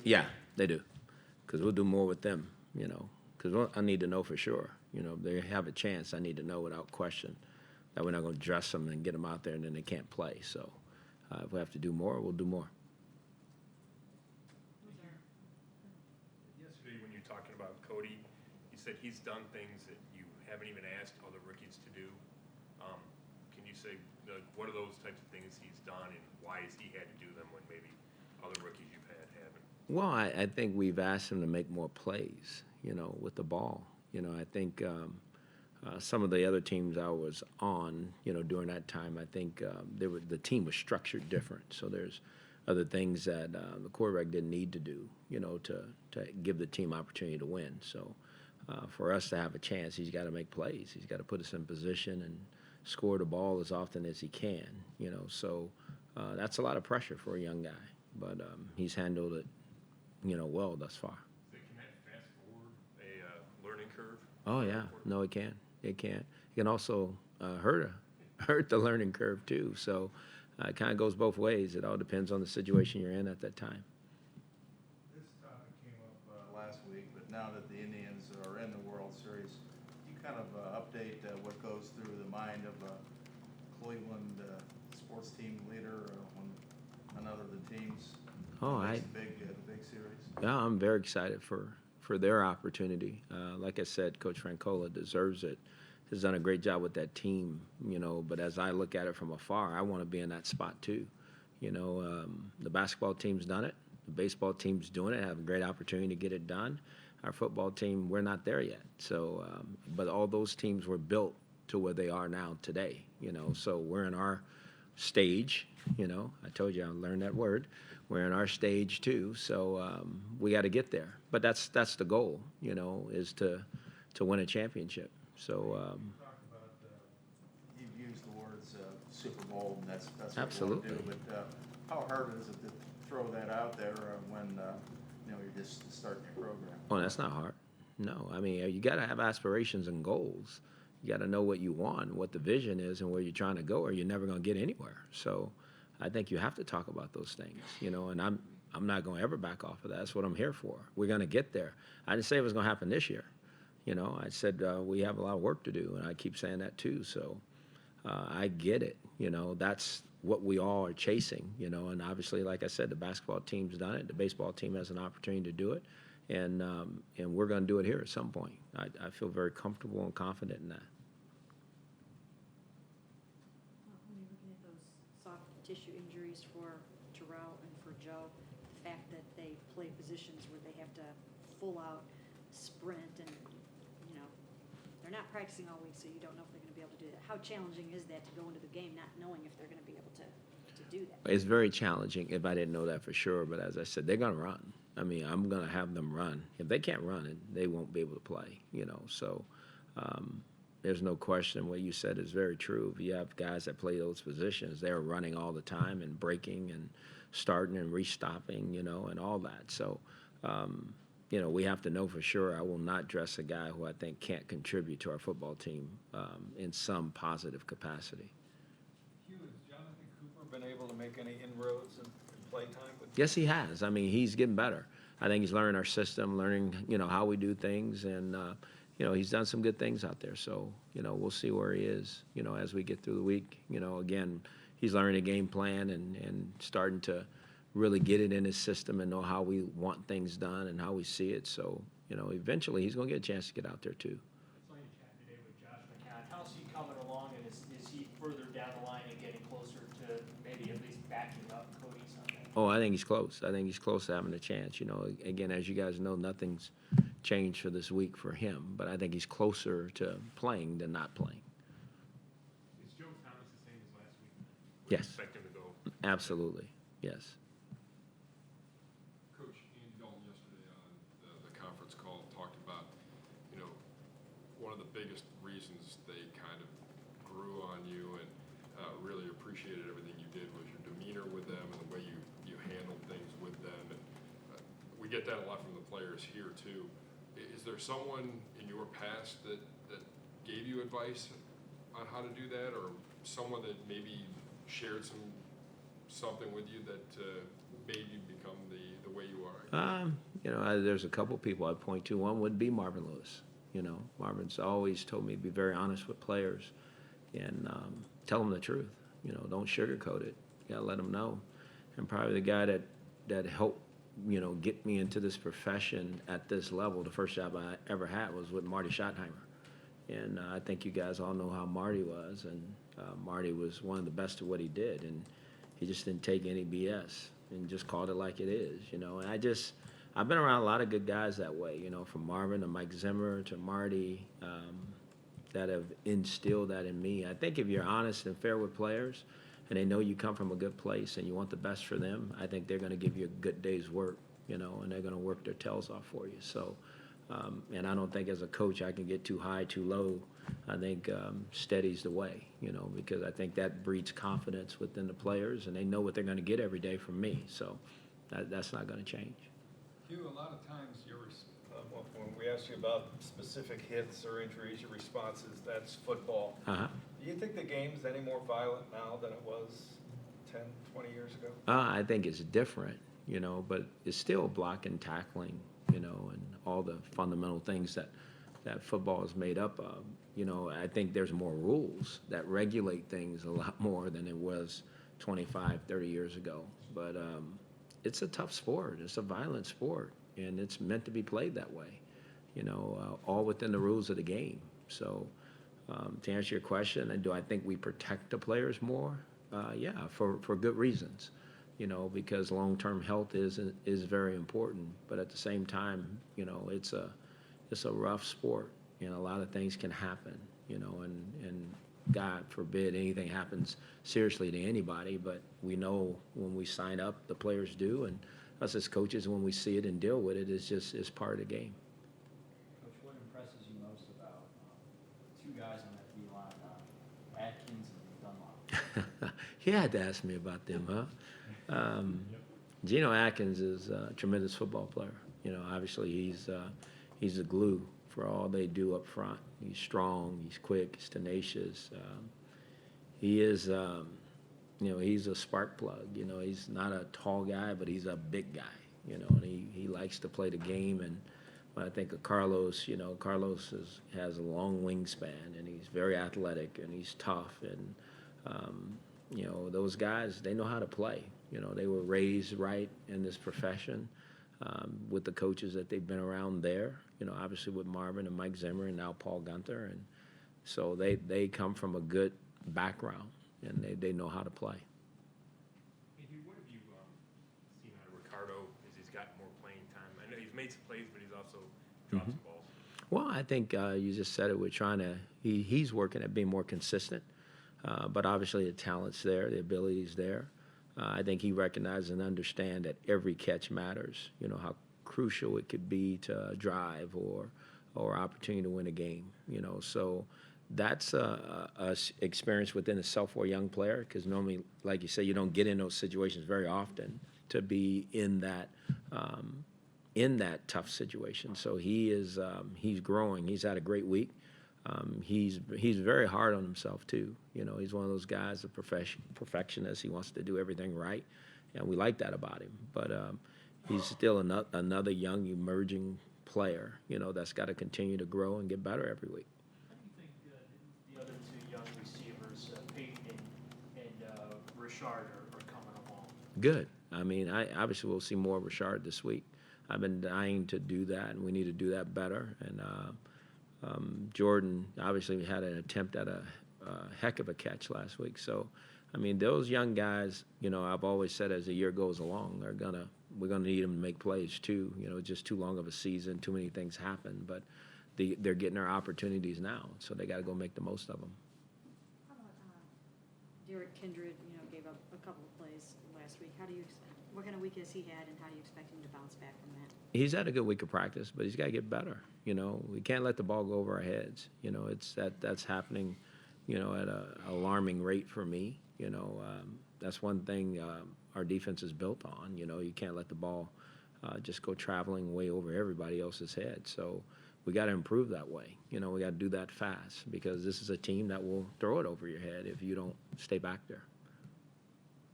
Yeah, they do, because we'll do more with them, because I need to know for sure. If they have a chance, I need to know without question that we're not going to dress them and get them out there and then they can't play. So if we have to do more, we'll do more. Yesterday when you're talking about Cody, you said he's done things that you haven't even asked other rookies to do. Can you say what are those types of things he's done and why has he had to do them when maybe other rookies you've had haven't? Well, I think we've asked him to make more plays, with the ball. I think some of the other teams I was on, during that time, I think the team was structured different. So there's other things that the quarterback didn't need to do, to give the team opportunity to win. So for us to have a chance, he's got to make plays. He's got to put us in position and score the ball as often as he can, So that's a lot of pressure for a young guy. But he's handled it, well thus far. So can that fast forward a learning curve? Oh, yeah. No, it can. It can. It can also hurt the learning curve, too. So it kind of goes both ways. It all depends on the situation you're in at that time. This topic came up last week, but now that the Indians are in the World Series, you kind of update what goes through the mind of a Cleveland sports team leader when none of the teams the big series? Yeah, I'm very excited for their opportunity. Like I said, Coach Francola deserves it. Has done a great job with that team, but as I look at it from afar, I want to be in that spot too. The basketball team's done it. The baseball team's doing it, have a great opportunity to get it done. Our football team, we're not there yet. So, but all those teams were built to where they are now today, so we're in our stage, I told you I learned that word. We're in our stage too, so we got to get there. But that's the goal, is to win a championship. So talk about you've used the words Super Bowl, and that's what absolutely. You want to do. But how hard is it to throw that out there when you're just starting your program? Oh, that's not hard. No, I mean you got to have aspirations and goals. You got to know what you want, what the vision is, and where you're trying to go, or you're never going to get anywhere. So I think you have to talk about those things, and I'm not going to ever back off of that. That's what I'm here for. We're going to get there. I didn't say it was going to happen this year. I said we have a lot of work to do, and I keep saying that too. So I get it. That's what we all are chasing, and obviously, like I said, the basketball team's done it. The baseball team has an opportunity to do it, and we're going to do it here at some point. I feel very comfortable and confident in that. When you're looking at those soft tissue injuries for Terrell and for Joe, the fact that they play positions where they have to full out sprint and they're not practicing all week, so you don't know if they're going to be able to do that. How challenging is that to go into the game not knowing if they're going to be able to do that? It's very challenging if I didn't know that for sure. But as I said, they're going to run. I mean, I'm going to have them run. If they can't run, they won't be able to play, So there's no question what you said is very true. If you have guys that play those positions, they're running all the time and breaking and starting and restopping, and all that. So, we have to know for sure I will not dress a guy who I think can't contribute to our football team in some positive capacity. Hue, has Jonathan Cooper been able to make any inroads in play time with you? Yes, he has. I mean, he's getting better. I think he's learning our system, learning, how we do things, and, he's done some good things out there. So, we'll see where he is, as we get through the week. Again, he's learning a game plan and starting to really get it in his system and know how we want things done and how we see it. So, eventually he's going to get a chance to get out there too. I saw you chatting today with Josh McCown. How's he coming along, and is he further down the line and getting closer to maybe at least backing up Cody Sunday? Oh, I think he's close. I think he's close to having a chance. Again, as you guys know, nothing's changed for this week for him, but I think he's closer to playing than not playing. Is Joe Thomas the same as last week? Yes. Expect him to go. Absolutely. Yes. Coach Andy Dalton yesterday on the conference call talked about, one of the biggest reasons they kind of grew on you and really appreciated everything you did was your demeanor with them and the way you handled things with them. And we get that a lot from the players here too. Is there someone in your past that gave you advice on how to do that, or someone that maybe shared something with you that made you become the way you are? There's a couple people I'd point to. One would be Marvin Lewis. Marvin's always told me to be very honest with players and tell them the truth. Don't sugarcoat it. You gotta let them know. And probably the guy that helped, get me into this profession at this level, the first job I ever had was with Marty Schottenheimer. And I think you guys all know how Marty was. And Marty was one of the best at what he did. And he just didn't take any BS and just called it like it is, And I've been around a lot of good guys that way, from Marvin to Mike Zimmer to Marty, that have instilled that in me. I think if you're honest and fair with players and they know you come from a good place and you want the best for them, I think they're going to give you a good day's work, and they're going to work their tails off for you. So, and I don't think as a coach I can get too high, too low. I think steady's the way, because I think that breeds confidence within the players, and they know what they're going to get every day from me. So that's not going to change. Hugh, a lot of times when we ask you about specific hits or injuries, your responses, that's football. Uh-huh. Do you think the game's any more violent now than it was 10, 20 years ago? I think it's different, but it's still blocking, tackling, and all the fundamental things that football is made up of. I think there's more rules that regulate things a lot more than it was 25, 30 years ago. But it's a tough sport. It's a violent sport, and it's meant to be played that way, all within the rules of the game. So to answer your question, do I think we protect the players more? Yeah, for good reasons, because long-term health is very important. But at the same time, it's a rough sport, and a lot of things can happen, and God forbid anything happens seriously to anybody, but we know when we sign up, the players do, and us as coaches, when we see it and deal with it, it's part of the game. Coach, what impresses you most about two guys on that D-line, Atkins and Dunlop? You had to ask me about them, huh? Geno Atkins is a tremendous football player. Obviously he's the glue for all they do up front. He's strong, he's quick, he's tenacious. He is, he's a spark plug. He's not a tall guy, but he's a big guy, and he likes to play the game. And when I think of Carlos, Carlos has a long wingspan, and he's very athletic, and he's tough. And, those guys, they know how to play. They were raised right in this profession. With the coaches that they've been around there, obviously with Marvin and Mike Zimmer and now Paul Gunther. And so they come from a good background, and they know how to play. Hey, Hugh, what have you seen out of Ricardo as he's got more playing time? I know he's made some plays, but he's also dropped some balls. Well, I think you just said it. We're trying to he's working at being more consistent, but obviously the talent's there, the ability's there. I think he recognizes and understands that every catch matters, how crucial it could be to drive or opportunity to win a game, So that's a experience within a self-aware young player, because normally, like you say, you don't get in those situations very often to be in that tough situation. So he's growing. He's had a great week. He's very hard on himself too. He's one of those guys, a perfectionist. He wants to do everything right, and we like that about him. But he's still another young emerging player. That's got to continue to grow and get better every week. How do you think the other two young receivers, Peyton and Richard, are coming along? Good. I mean, I obviously we'll see more of Richard this week. I've been dying to do that, and we need to do that better. And Jordan obviously had an attempt at a heck of a catch last week. So, I mean, those young guys, I've always said as the year goes along, we're gonna need them to make plays too. It's just too long of a season, too many things happen. But they're getting their opportunities now, so they got to go make the most of them. How about Derek Kindred, gave up a couple of plays last week. What kind of week has he had, and how do you expect him to bounce back from that? He's had a good week of practice, but he's got to get better. We can't let the ball go over our heads. That's happening, at an alarming rate for me. That's one thing our defense is built on. You can't let the ball just go traveling way over everybody else's head. So we got to improve that way. We got to do that fast, because this is a team that will throw it over your head if you don't stay back there.